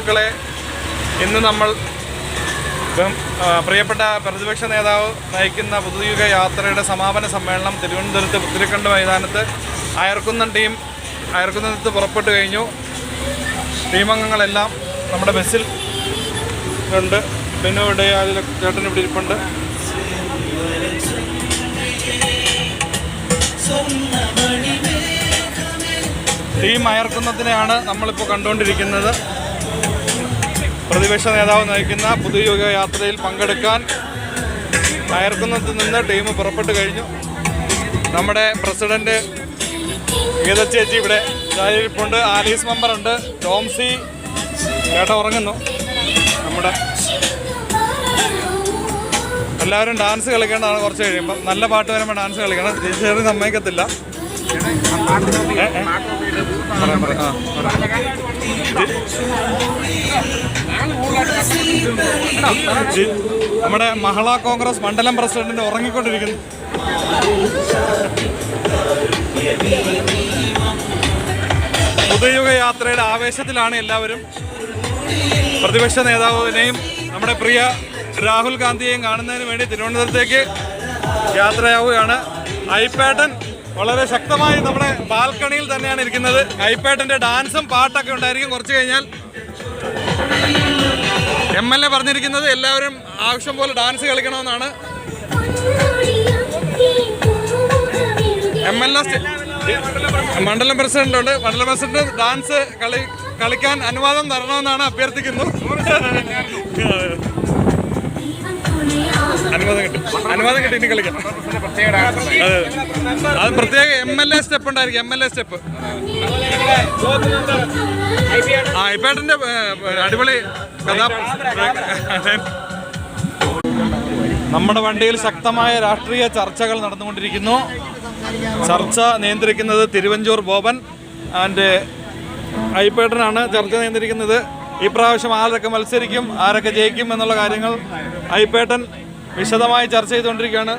സുഹൃത്തുക്കളെ, ഇന്ന് നമ്മൾ പ്രിയപ്പെട്ട പ്രതിപക്ഷ നേതാവ് നയിക്കുന്ന പുതുയുഗ യാത്രയുടെ സമാപന സമ്മേളനം തിരുവനന്തപുരത്ത് പുത്തരിക്കണ്ടം മൈതാനത്ത് അയർക്കുന്നത്ത് പുറപ്പെട്ടു കഴിഞ്ഞു. ടീമംഗങ്ങളെല്ലാം നമ്മുടെ ബസ്സിൽ ഉണ്ട്. പിന്നെ ഇവിടെ ചേട്ടൻ ഇവിടെ ഇരിപ്പുണ്ട്. ടീം അയർക്കുന്നതിനെയാണ് നമ്മളിപ്പോൾ കണ്ടുകൊണ്ടിരിക്കുന്നത്. പ്രതിപക്ഷ നേതാവ് നയിക്കുന്ന പുതുയുഗ യാത്രയിൽ പങ്കെടുക്കാൻ അയർക്കുന്നത്തിൽ നിന്ന് ടീം പുറപ്പെട്ടു കഴിഞ്ഞു. നമ്മുടെ പ്രസിഡന്റ് ഗീത ചേച്ചി ഇവിടെ ഇരിപ്പുണ്ട്. ആലീസ് മെമ്പറുണ്ട്. ടോംസി ചേട്ടൻ ഉറങ്ങുന്നു. നമ്മുടെ എല്ലാവരും ഡാൻസ് കളിക്കേണ്ടതാണ്. കുറച്ച് കഴിയുമ്പോൾ നല്ല പാട്ട് വരുമ്പോൾ ഡാൻസ് കളിക്കണം. ടീച്ചർ സമ്മതിക്കത്തില്ല. നമ്മുടെ മഹിളാ കോൺഗ്രസ് മണ്ഡലം പ്രസിഡന്റ് ഉറങ്ങിക്കൊണ്ടിരിക്കുന്നു. പുതുയുഗ യാത്രയുടെ ആവേശത്തിലാണ് എല്ലാവരും. പ്രതിപക്ഷ നേതാവിനെയും നമ്മുടെ പ്രിയ രാഹുൽ ഗാന്ധിയെയും കാണുന്നതിന് വേണ്ടി തിരുവനന്തപുരത്തേക്ക് യാത്രയാവുകയാണ്. ഐപ്പേട്ടൻ വളരെ ശക്തമായി നമ്മുടെ ബാൽക്കണിയിൽ തന്നെയാണ് ഇരിക്കുന്നത്. ഐപ്പേട്ടൻ്റെ ഡാൻസും പാട്ടൊക്കെ ഉണ്ടായിരിക്കും. കുറച്ച് കഴിഞ്ഞാൽ MLA പറഞ്ഞിരിക്കുന്നത് എല്ലാവരും ആവശ്യം പോലെ ഡാൻസ് കളിക്കണമെന്നാണ്. മണ്ഡലം പ്രസിഡന്റുണ്ട്. മണ്ഡലം പ്രസിഡന്റ് ഡാൻസ് കളിക്കാൻ അനുവാദം തരണമെന്നാണ് അഭ്യർത്ഥിക്കുന്നു. അനുവാദം കിട്ടി ഇനി കളിക്കാം. അത് പ്രത്യേക MLA സ്റ്റെപ്പ് ഉണ്ടായിരിക്കും. MLA സ്റ്റെപ്പ് ഇപ്പേട്ടന്റെ അടിപൊളി കഥാ. നമ്മുടെ വണ്ടിയിൽ ശക്തമായ രാഷ്ട്രീയ ചർച്ചകൾ നടന്നുകൊണ്ടിരിക്കുന്നു. ചർച്ച നിയന്ത്രിക്കുന്നത് തിരുവഞ്ചൂർ ബോബൻ ആൻഡ് ഐപ്പേട്ടനാണ് ചർച്ച നിയന്ത്രിക്കുന്നത്. ഈ പ്രാവശ്യം ആരൊക്കെ മത്സരിക്കും, ആരൊക്കെ ജയിക്കും എന്നുള്ള കാര്യങ്ങൾ ഐപ്പേട്ടൻ വിശദമായി ചർച്ച ചെയ്തുകൊണ്ടിരിക്കുകയാണ്.